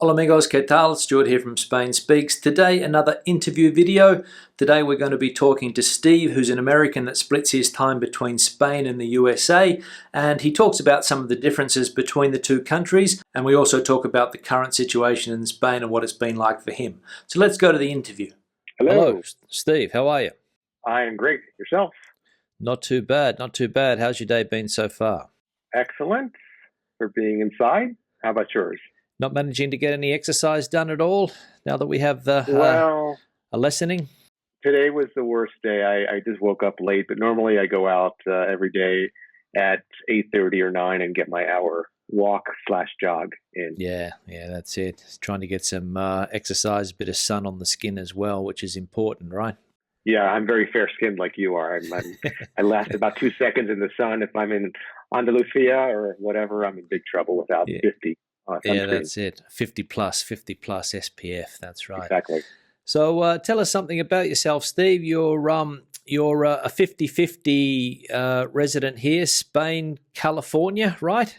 Hola amigos, ¿qué tal? Stuart here from Spain Speaks. Today another interview video. Today we're going to be talking to Steve, who's an American that splits his time between Spain and the USA, and he talks about some of the differences between the two countries, and we also talk about the current situation in Spain and what it's been like for him. So let's go to the interview. Hello, Steve, how are you? I am great. Yourself? Not too bad, not too bad. How's your day been so far? Excellent for being inside. How about yours? Not managing to get any exercise done at all now that we have Well, a lessening? today was the worst day. I just woke up late, but normally I go out every day at 8:30 or 9 and get my hour walk/jog in. Yeah, that's it. It's trying to get some exercise, a bit of sun on the skin as well, which is important, right? Yeah, I'm very fair-skinned like you are. I last about 2 seconds in the sun. If I'm in Andalusia or whatever, I'm in big trouble without Yeah. 50 Yeah, sunscreen. that's it. 50 plus SPF. That's right. Exactly. So tell us something about yourself, Steve. You're a 50-50 resident here, Spain, California, right?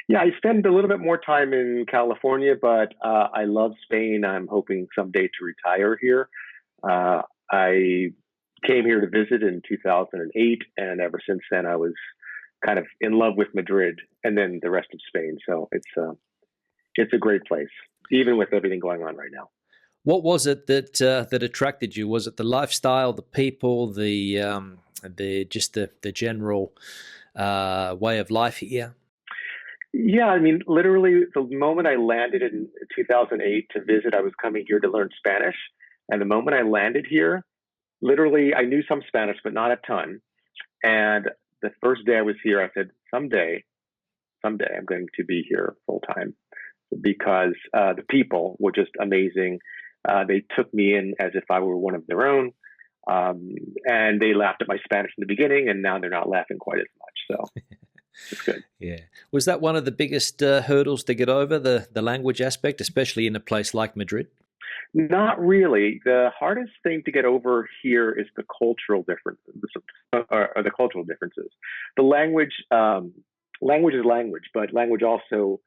Yeah, I spend a little bit more time in California, but I love Spain. I'm hoping someday to retire here. I came here to visit in 2008, and ever since then, I was kind of in love with Madrid and then the rest of Spain. So it's a great place, even with everything going on right now. What was it that attracted you? Was it the lifestyle, the people, the general way of life here? Yeah, I mean, literally, the moment I landed in 2008 to visit, I was coming here to learn Spanish. And the moment I landed here, literally, I knew some Spanish, but not a ton. And the first day I was here, I said, someday I'm going to be here full time because the people were just amazing. They took me in as if I were one of their own. And they laughed at my Spanish in the beginning, and now they're not laughing quite as much. So it's good. Yeah. Was that one of the biggest hurdles to get over, the language aspect, especially in a place like Madrid? Not really. The hardest thing to get over here is the cultural differences, or the cultural differences. The language is language, but language also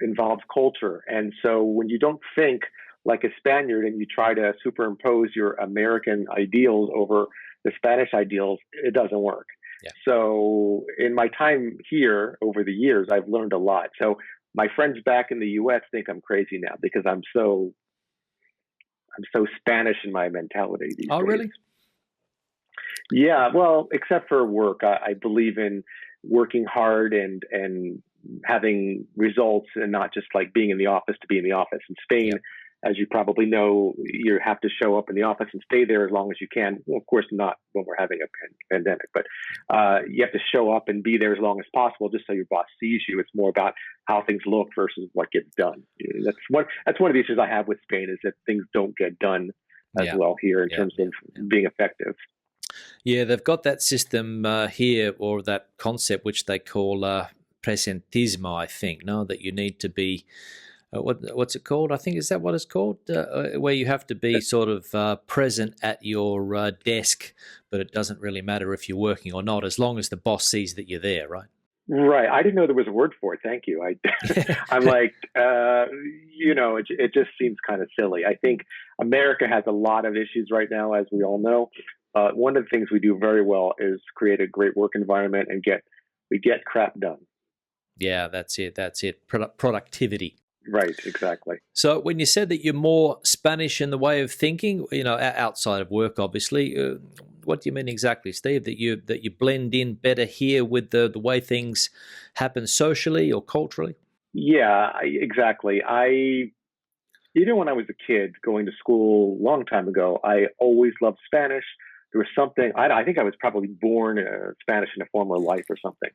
involves culture. And so when you don't think like a Spaniard and you try to superimpose your American ideals over the Spanish ideals, it doesn't work. Yeah. So in my time here over the years, I've learned a lot. So my friends back in the US think I'm crazy now because I'm so Spanish in my mentality these days. Really? Yeah, well, except for work. I believe in working hard and having results and not just like being in the office to be in the office. In Spain, as you probably know, you have to show up in the office and stay there as long as you can. Well, of course, not when we're having a pandemic, but you have to show up and be there as long as possible just so your boss sees you. It's more about how things look versus what gets done. That's one of the issues I have with Spain is that things don't get done as well here in terms of being effective. Yeah, they've got that system here, or that concept which they call Presidentism, I think, no, that you need to be, what's it called? I think, is that what it's called? Where you have to be sort of present at your desk, but it doesn't really matter if you're working or not, as long as the boss sees that you're there, right? Right. I didn't know there was a word for it. Thank you. I'm like, it just seems kind of silly. I think America has a lot of issues right now, as we all know. One of the things we do very well is create a great work environment and we get crap done. Yeah, that's it. Productivity. Right, exactly. So when you said that you're more Spanish in the way of thinking, outside of work, obviously, what do you mean exactly, Steve? That you blend in better here with the way things happen socially or culturally? Yeah, exactly. Even when I was a kid going to school a long time ago, I always loved Spanish. There was something, I think I was probably born Spanish in a former life or something.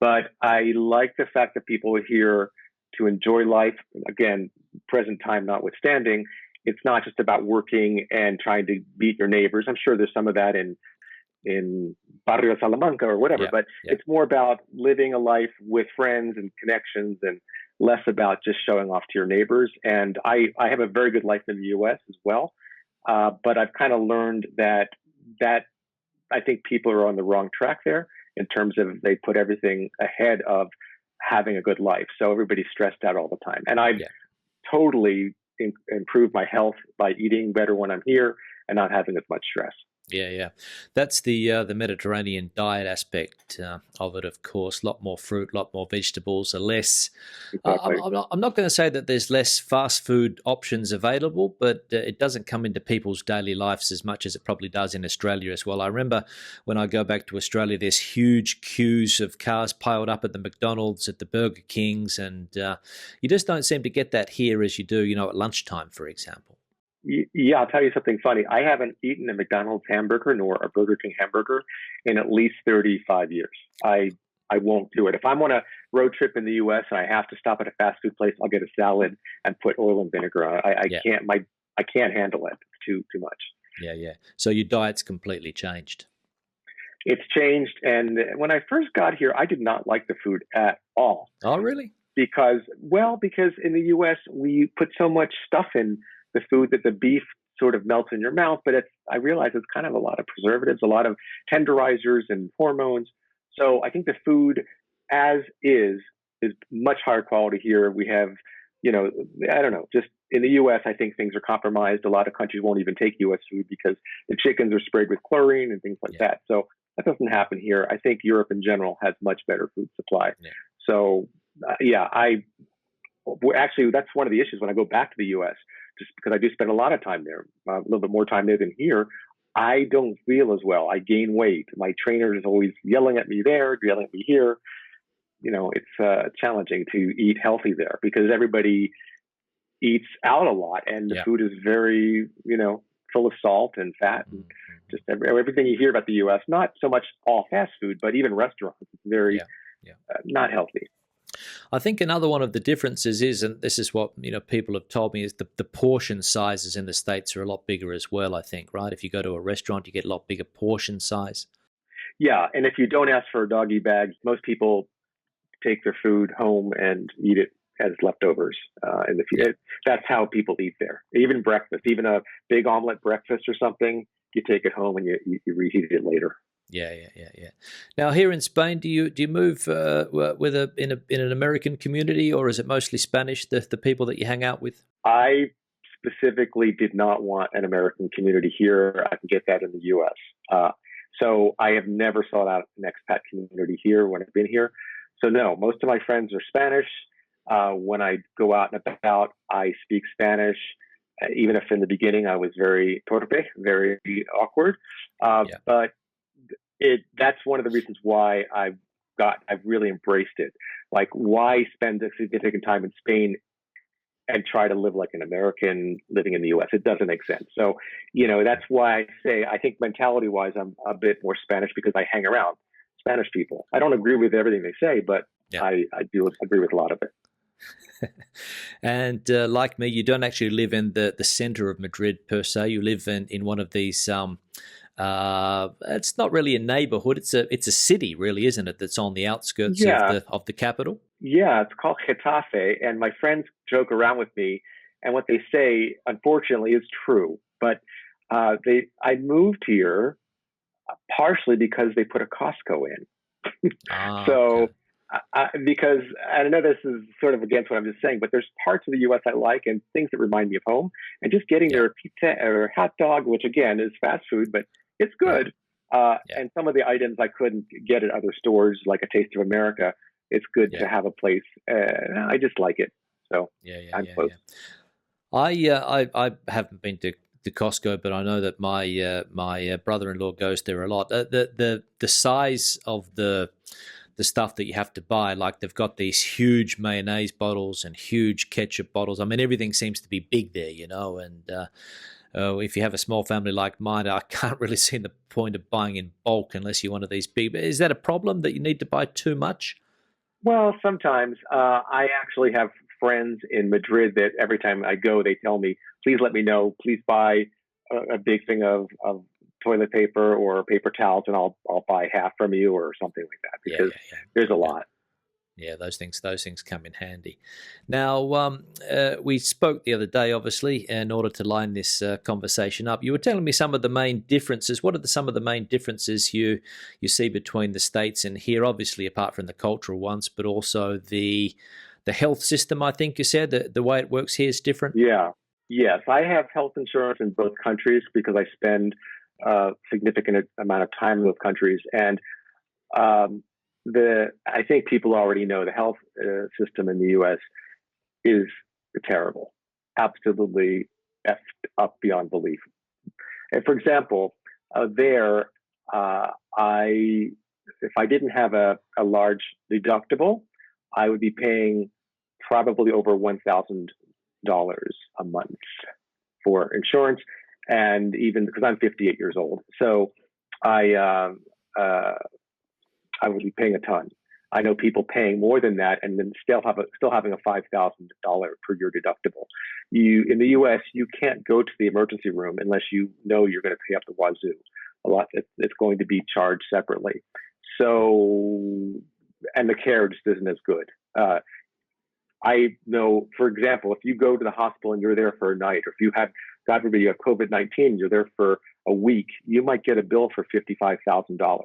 But I like the fact that people are here to enjoy life. Again, present time notwithstanding, it's not just about working and trying to beat your neighbors. I'm sure there's some of that in Barrio Salamanca or whatever, but it's more about living a life with friends and connections and less about just showing off to your neighbors. And I have a very good life in the US as well. But I've kind of learned that I think people are on the wrong track there in terms of they put everything ahead of having a good life. So everybody's stressed out all the time. And I've totally improved my health by eating better when I'm here and not having as much stress. Yeah, yeah, that's the Mediterranean diet aspect of it. Of course, a lot more fruit, a lot more vegetables, a less. Exactly. I'm not going to say that there's less fast food options available, but it doesn't come into people's daily lives as much as it probably does in Australia as well. I remember when I go back to Australia, there's huge queues of cars piled up at the McDonald's, at the Burger Kings, and you just don't seem to get that here as you do, at lunchtime, for example. Yeah, I'll tell you something funny. I haven't eaten a McDonald's hamburger nor a Burger King hamburger in at least 35 years. I won't do it. If I'm on a road trip in the U.S. and I have to stop at a fast food place, I'll get a salad and put oil and vinegar on it. I Yeah, can't. I can't handle it. It's too much. yeah, yeah. So your diet's completely changed. It's changed. And when I first got here, I did not like the food at all Oh, really? because in the U.S. we put so much stuff in the food that the beef sort of melts in your mouth. But I realize it's kind of a lot of preservatives, a lot of tenderizers and hormones. So I think the food as is much higher quality here. We have, I don't know, just in the U.S., I think things are compromised. A lot of countries won't even take U.S. food because the chickens are sprayed with chlorine and things like Yeah, that. So that doesn't happen here. I think Europe in general has much better food supply. yeah, So yeah, actually, that's one of the issues when I go back to the U.S. Just because I do spend a lot of time there, a little bit more time there than here. I don't feel as well. I gain weight. My trainer is always yelling at me there, yelling at me here. It's challenging to eat healthy there because everybody eats out a lot and the yeah. food is very, full of salt and fat and Mm-hmm. just everything you hear about the U.S. Not so much all fast food, but even restaurants. It's very Yeah, yeah. not healthy. I think another one of the differences is, and this is what people have told me, is the portion sizes in the States are a lot bigger as well. I think, right? If you go to a restaurant, you get a lot bigger portion size. Yeah, and if you don't ask for a doggy bag, most people take their food home and eat it as leftovers in the Yeah, future. That's how people eat there. Even breakfast, even a big omelet breakfast or something, you take it home and you reheat it later. yeah, yeah, yeah, yeah. Now, here in Spain, do you move with in an American community, or is it mostly Spanish? The people that you hang out with? I specifically did not want an American community here. I can get that in the U.S. So I have never sought out an expat community here when I've been here. So no, most of my friends are Spanish. When I go out and about, I speak Spanish. Even if in the beginning I was very torpe, very awkward, Yeah, but that's one of the reasons why I've really embraced it. Like, why spend a significant time in Spain and try to live like an American living in the U.S.? It doesn't make sense. So, that's why I say I think mentality wise, I'm a bit more Spanish because I hang around Spanish people. I don't agree with everything they say, but yeah. I do agree with a lot of it. And like me, you don't actually live in the center of Madrid per se. You live in one of these. It's not really a neighborhood. It's a city, really, isn't it? That's on the outskirts of Yeah, the capital. yeah, it's called Getafe, and my friends joke around with me, and what they say, unfortunately, is true. But I moved here partially because they put a Costco in. Ah, So, okay. because I know this is sort of against what I'm just saying, but there's parts of the U.S. I like and things that remind me of home, and just getting Yeah, their pizza or hot dog, which again is fast food, but it's yeah, good. yeah, And some of the items I couldn't get at other stores, like a Taste of America, it's good yeah, to have a place. I just like it, so yeah, yeah, I'm yeah, close. yeah. I haven't been to Costco, but I know that my brother-in-law goes there a lot. The size of the stuff that you have to buy, like they've got these huge mayonnaise bottles and huge ketchup bottles. I mean, everything seems to be big there, and if you have a small family like mine, I can't really see the point of buying in bulk unless you're one of these big. Is that a problem that you need to buy too much? Well, sometimes I actually have friends in Madrid that every time I go, they tell me, "Please let me know. Please buy a big thing of toilet paper or paper towels, and I'll buy half from you or something like that Yeah, because yeah, yeah, there's a yeah. lot." Yeah, those things come in handy. Now, we spoke the other day, obviously, in order to line this conversation up. You were telling me some of the main differences. What are some of the main differences you see between the States and here? Obviously, apart from the cultural ones, but also the the health system, I think you said, the way it works here is different? Yeah. Yes, I have health insurance in both countries because I spend a significant amount of time in those countries, and um, I think people already know the health system in the U.S. is terrible, absolutely effed up beyond belief. And for example, there, I if I didn't have a large deductible, I would be paying probably over $1,000 a month for insurance, and even because I'm 58 years old, so I uh, I would be paying a ton. I know people paying more than that, and then still having a $5,000 per year deductible. You in the U.S. you can't go to the emergency room unless you know you're going to pay up the wazoo. It's going to be charged separately. So, and the care just isn't as good. I know, for example, if you go to the hospital and you're there for a night, or if you have, God forbid, you have COVID-19, you're there for a week, you might get a bill for $55,000,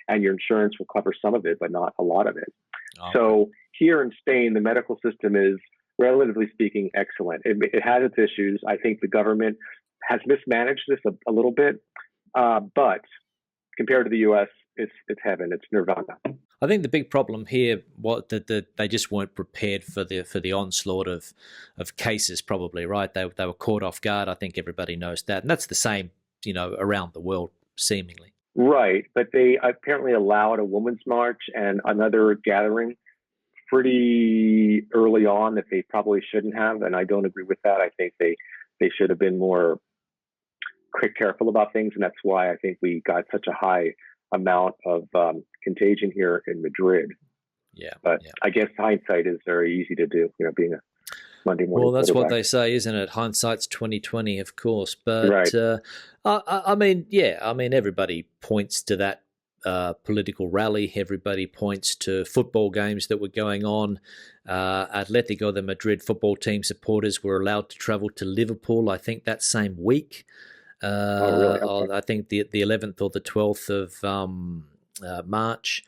and your insurance will cover some of it, but not a lot of it. Oh, So here in Spain, the medical system is, relatively speaking, excellent. It has its issues. I think the government has mismanaged this a little bit, but compared to the U.S., it's heaven. It's nirvana. I think the big problem here was that they just weren't prepared for the onslaught of cases. Probably right. They were caught off guard. I think everybody knows that, and that's the same, around the world seemingly. Right, but they apparently allowed a women's march and another gathering pretty early on that they probably shouldn't have, and I don't agree with that. I think they should have been more careful about things, and that's why I think we got such a high amount of contagion here in Madrid. Yeah, But yeah. I guess hindsight is very easy to do, being a Monday morning. Well, that's what quarterback. they say, isn't it? Hindsight's 20/20, of course. But Right. I mean, yeah, I mean, everybody points to that political rally. Everybody points to football games that were going on. Atletico de Madrid football team supporters were allowed to travel to Liverpool, I think, that same week. Oh, really? Okay. I think the 11th or the 12th of March.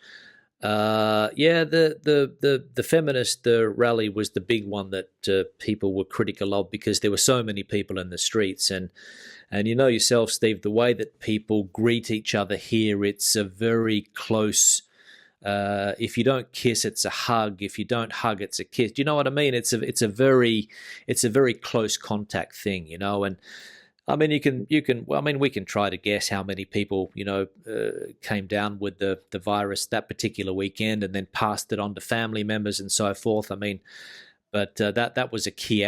Yeah, the feminist rally was the big one that people were critical of because there were so many people in the streets, and you know yourself, Steve, the way that people greet each other here, it's a very close. If you don't kiss, it's a hug. If you don't hug, it's a kiss. Do you know what I mean? It's a very close contact thing, and I mean, Well, I mean, we can try to guess how many people, came down with the virus that particular weekend and then passed it on to family members and so forth. I mean, but that was a key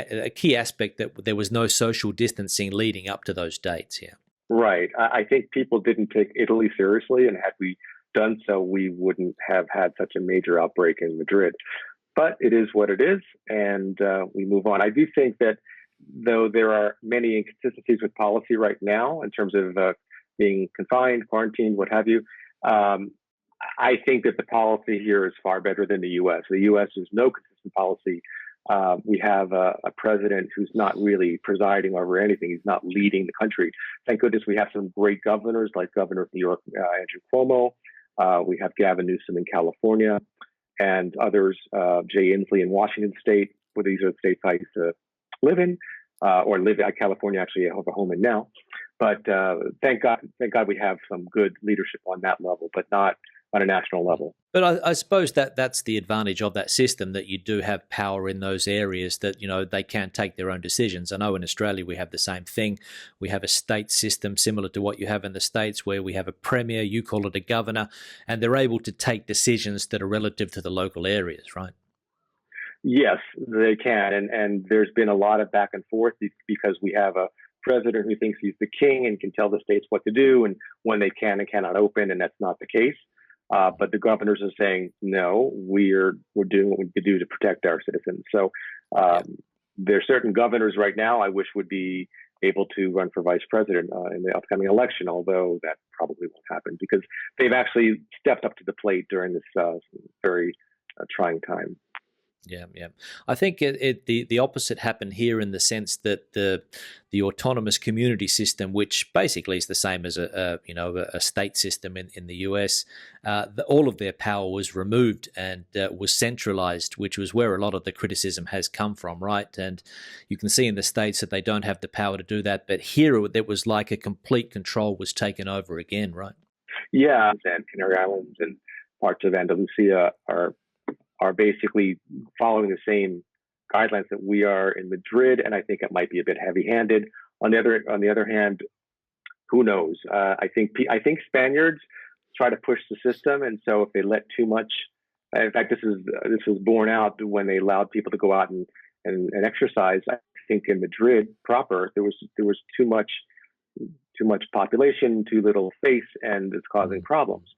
aspect, that there was no social distancing leading up to those dates. Yeah. Right. I think people didn't take Italy seriously, and had we done so, we wouldn't have had such a major outbreak in Madrid. But it is what it is, and we move on. I do think that, though there are many inconsistencies with policy right now in terms of being confined, quarantined, what have you, I think that the policy here is far better than the U.S. The U.S. has no consistent policy. We have a president who's not really presiding over anything. He's not leading the country. Thank goodness we have some great governors, like Governor of New York, Andrew Cuomo. We have Gavin Newsom in California, and others, Jay Inslee in Washington State, where these are the states I used to live in, or live in California. Actually, I have a home in now. But thank God we have some good leadership on that level, but not on a national level. But I suppose that's the advantage of that system, that you do have power in those areas, that they can take their own decisions. I know in Australia we have the same thing. We have a state system similar to what you have in the States, where we have a premier, you call it a governor, and they're able to take decisions that are relative to the local areas, right? Yes, they can, and there's been a lot of back and forth because we have a president who thinks he's the king and can tell the states what to do and when they can and cannot open, and that's not the case. But the governors are saying, no, we're doing what we can do to protect our citizens. So there are certain governors right now I wish would be able to run for vice president in the upcoming election, although that probably won't happen because they've actually stepped up to the plate during this very trying time. Yeah, yeah. I think the opposite happened here in the sense that the autonomous community system, which basically is the same as a state system in the US, all of their power was removed and was centralized, which was where a lot of the criticism has come from, right? And you can see in the states that they don't have the power to do that, but here it was like a complete control was taken over again, right? Yeah, and Canary Islands and parts of Andalusia are basically following the same guidelines that we are in Madrid, and I think it might be a bit heavy-handed. On the other hand, who knows? I think Spaniards try to push the system, and so if they let too much, in fact, this was borne out when they allowed people to go out and exercise. I think in Madrid proper, there was too much population, too little space, and it's causing problems.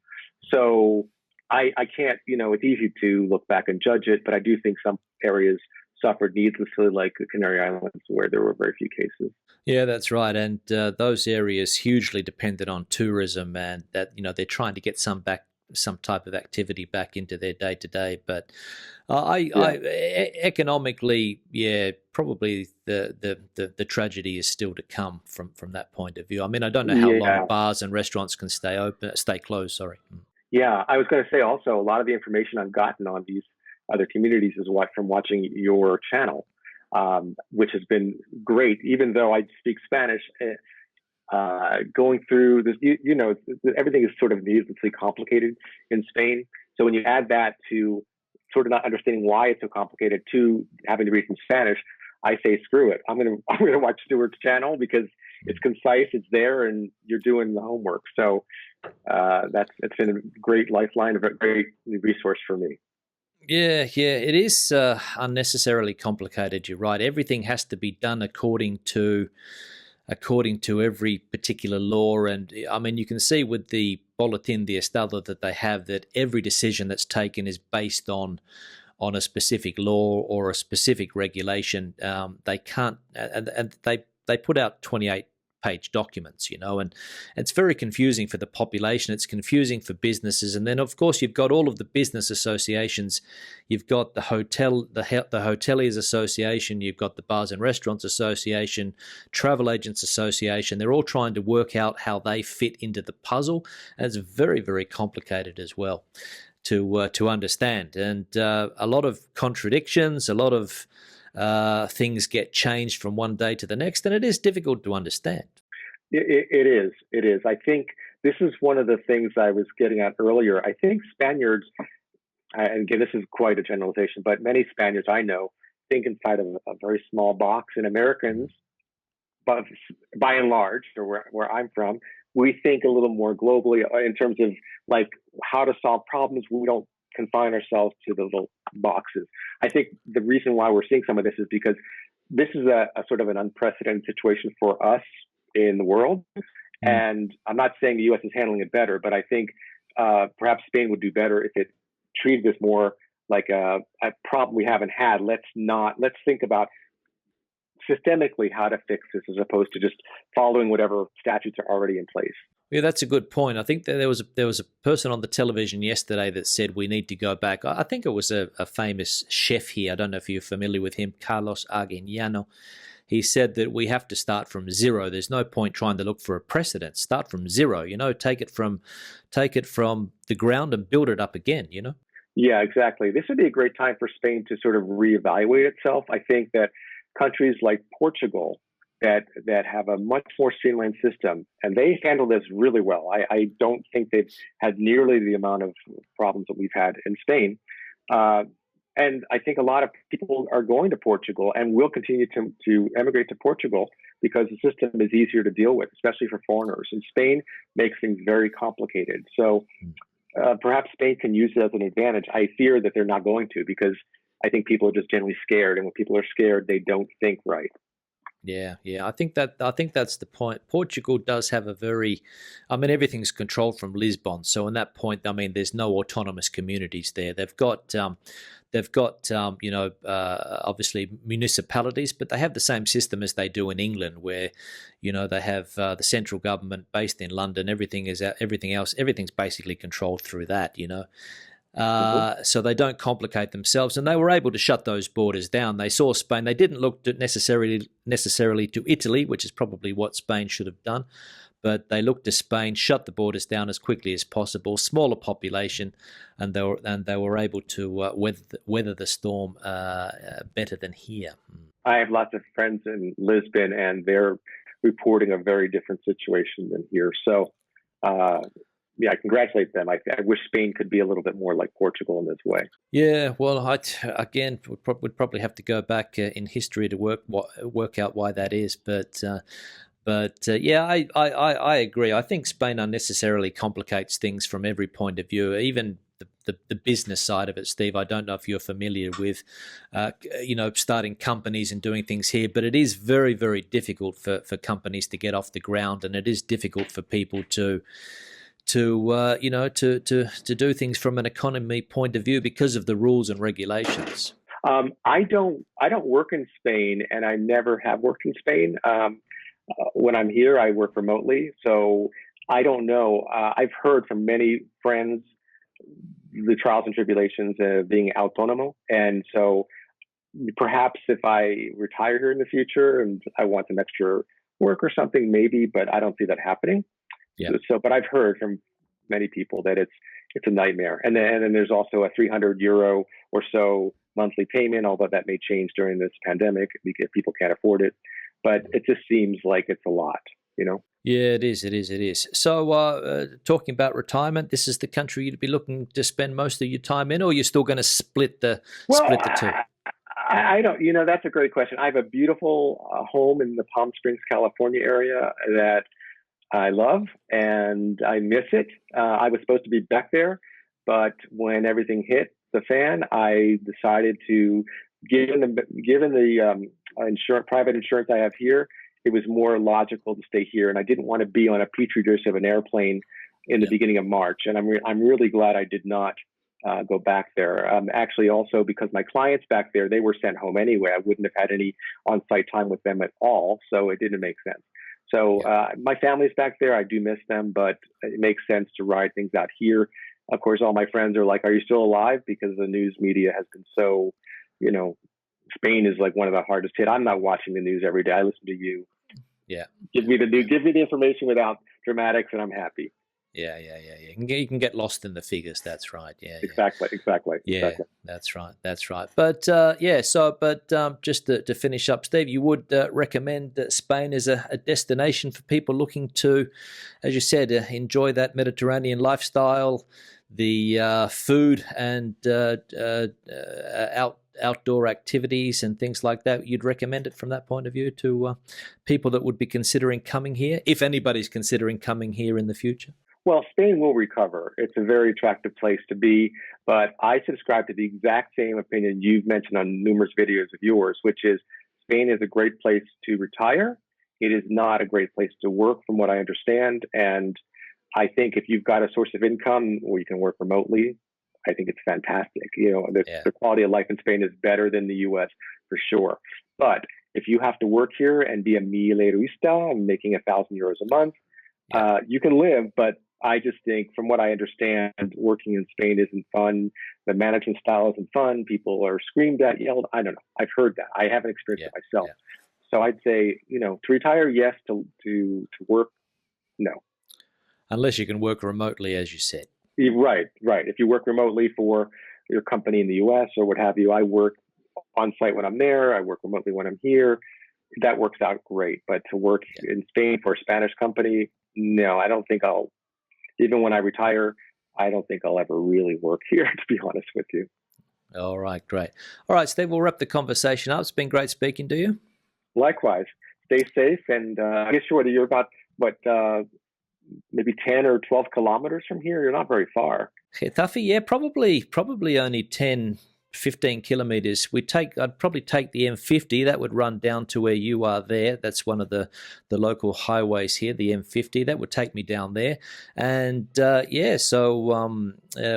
So I can't, it's easy to look back and judge it, but I do think some areas suffered needlessly, like the Canary Islands, where there were very few cases. Yeah, that's right. And those areas hugely dependent on tourism, and that they're trying to get some type of activity back into their day to day. But economically, yeah, probably the tragedy is still to come from that point of view. I mean, I don't know how long Yeah. bars and restaurants can stay closed. Sorry. Yeah. I was going to say also, a lot of the information I've gotten on these other communities is from watching your channel, which has been great, even though I speak Spanish. Going through this, everything is sort of needlessly complicated in Spain. So when you add that to sort of not understanding why it's so complicated, to having to read in Spanish, I say screw it. I'm gonna watch Stuart's channel because it's concise, it's there, and you're doing the homework. So it's been a great lifeline, a great resource for me. Yeah, yeah, it is unnecessarily complicated. You're right. Everything has to be done according to every particular law. And I mean, you can see with the Boletín de Estado that they have that every decision that's taken is based on a specific law or a specific regulation. They can't, and they put out 28-page documents, and it's very confusing for the population. It's confusing for businesses, and then of course you've got all of the business associations. You've got the hoteliers association. You've got the bars and restaurants association, travel agents association. They're all trying to work out how they fit into the puzzle, and it's very, very complicated as well to understand, and a lot of contradictions, a lot of things get changed from one day to the next, and it is difficult to understand. It is. It is. I think this is one of the things I was getting at earlier. I think Spaniards, and again, this is quite a generalization, but many Spaniards I know think inside of a very small box, and Americans, but by and large, or where I'm from, we think a little more globally in terms of like how to solve problems. We don't confine ourselves to the little boxes. I think the reason why we're seeing some of this is because this is a sort of an unprecedented situation for us in the world. And I'm not saying the U.S. is handling it better, but I think perhaps Spain would do better if it treated this more like a problem we haven't had. Let's think about systemically how to fix this as opposed to just following whatever statutes are already in place. Yeah, that's a good point. I think that there was a person on the television yesterday that said we need to go back. I think it was a famous chef here. I don't know if you're familiar with him, Carlos Arguiñano. He said that we have to start from zero. There's no point trying to look for a precedent. Start from zero. Take it from the ground and build it up again. Yeah, exactly. This would be a great time for Spain to sort of reevaluate itself. I think that countries like Portugal that have a much more streamlined system, and they handle this really well. I don't think they've had nearly the amount of problems that we've had in Spain. And I think a lot of people are going to Portugal and will continue to emigrate to Portugal because the system is easier to deal with, especially for foreigners. And Spain makes things very complicated. So perhaps Spain can use it as an advantage. I fear that they're not going to because I think people are just generally scared. And when people are scared, they don't think right. Yeah, yeah. I think that's the point. Portugal does have everything's controlled from Lisbon. So in that point, there's no autonomous communities there. They've got obviously municipalities, but they have the same system as they do in England, where they have the central government based in London. Everything's basically controlled through that. Hmm. So they don't complicate themselves, and they were able to shut those borders down. They saw Spain. They didn't look necessarily to Italy, which is probably what Spain should have done, but they looked to Spain, shut the borders down as quickly as possible, smaller population, and they were able to weather the storm better than here. I have lots of friends in Lisbon, and they're reporting a very different situation than here. So, yeah, I congratulate them. I wish Spain could be a little bit more like Portugal in this way. Yeah, well, again, we'd probably have to go back in history to work out why that is, but yeah, I agree. I think Spain unnecessarily complicates things from every point of view, even the business side of it, Steve. I don't know if you're familiar with, starting companies and doing things here, but it is very, very difficult for companies to get off the ground, and it is difficult for people to do things from an economy point of view because of the rules and regulations. I don't work in Spain, and I never have worked in Spain. When I'm here, I work remotely, so I don't know. I've heard from many friends the trials and tribulations of being autonomo, and so perhaps if I retire here in the future and I want some extra work or something, maybe, but I don't see that happening. Yeah. So, but I've heard from many people that it's a nightmare, and then there's also a 300 euro or so monthly payment, although that may change during this pandemic because people can't afford it. But it just seems like it's a lot, you know? Yeah, it is. So, talking about retirement, this is the country you'd be looking to spend most of your time in, or you're still going to split the Well, two? I don't, that's a great question. I have a beautiful home in the Palm Springs, California area that I love and I miss it. I was supposed to be back there, but when everything hit the fan, I decided to, given the private insurance I have here, it was more logical to stay here, and I didn't want to be on a petri dish of an airplane in the beginning of March. And I'm really glad I did not go back there. Actually, also because my clients back there, they were sent home anyway. I wouldn't have had any on-site time with them at all, so it didn't make sense. So my family's back there. I do miss them, but it makes sense to ride things out here. Of course, all my friends are like, "Are you still alive?" Because the news media has been so, Spain is like one of the hardest hit. I'm not watching the news every day. I listen to you. Yeah. Give me the news. Give me the information without dramatics, and I'm happy. Yeah. You can get lost in the figures. That's right. Yeah. Exactly. Yeah, that's right. But just to finish up, Steve, you would recommend Spain as a destination for people looking to, as you said, enjoy that Mediterranean lifestyle, the food and outdoor activities and things like that. You'd recommend it from that point of view to people that would be considering coming here, if anybody's considering coming here in the future? Well, Spain will recover. It's a very attractive place to be, but I subscribe to the exact same opinion you've mentioned on numerous videos of yours, which is Spain is a great place to retire. It is not a great place to work, from what I understand. And I think if you've got a source of income where you can work remotely, I think it's fantastic. The quality of life in Spain is better than the U.S. for sure. But if you have to work here and be a mileurista, making €1,000 a month, you can live, but I just think, from what I understand, working in Spain isn't fun. The management style isn't fun. People are screamed at, yelled. I don't know. I've heard that. I haven't experienced it myself. Yeah. So I'd say, to retire, yes. To work, no. Unless you can work remotely, as you said. Right. If you work remotely for your company in the U.S. or what have you, I work on site when I'm there. I work remotely when I'm here. That works out great. But to work in Spain for a Spanish company, no, I don't think I'll. Even when I retire, I don't think I'll ever really work here, to be honest with you. All right, great. All right, Steve, we'll wrap the conversation up. It's been great speaking to you. Likewise. Stay safe. And I guess you're about, maybe 10 or 12 kilometers from here? You're not very far. Getafe, probably only 10, 15 kilometers. I'd probably take the M50. That would run down to where you are there. That's one of the local highways here, the M50. That would take me down there. And so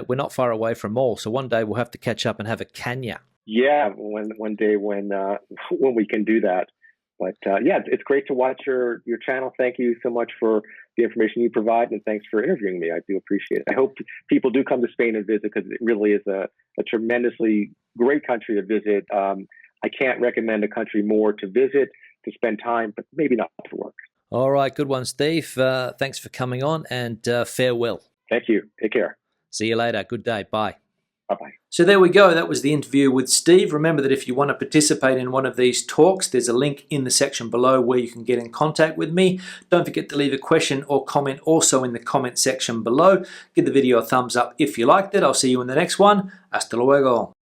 we're not far away from all. So one day we'll have to catch up and have a caña. Yeah, one day when we can do that. But yeah, it's great to watch your channel. Thank you so much for the information you provide, and thanks for interviewing me. I do appreciate it. I hope people do come to Spain and visit, because it really is a tremendously great country to visit. I can't recommend a country more to visit, to spend time, but maybe not to work. All right, good one, Steve. Thanks for coming on, and farewell. Thank you. Take care. See you later. Good day. Bye. Bye-bye. So there we go. That was the interview with Steve. Remember that if you want to participate in one of these talks, there's a link in the section below where you can get in contact with me. Don't forget to leave a question or comment also in the comment section below. Give the video a thumbs up if you liked it. I'll see you in the next one. Hasta luego.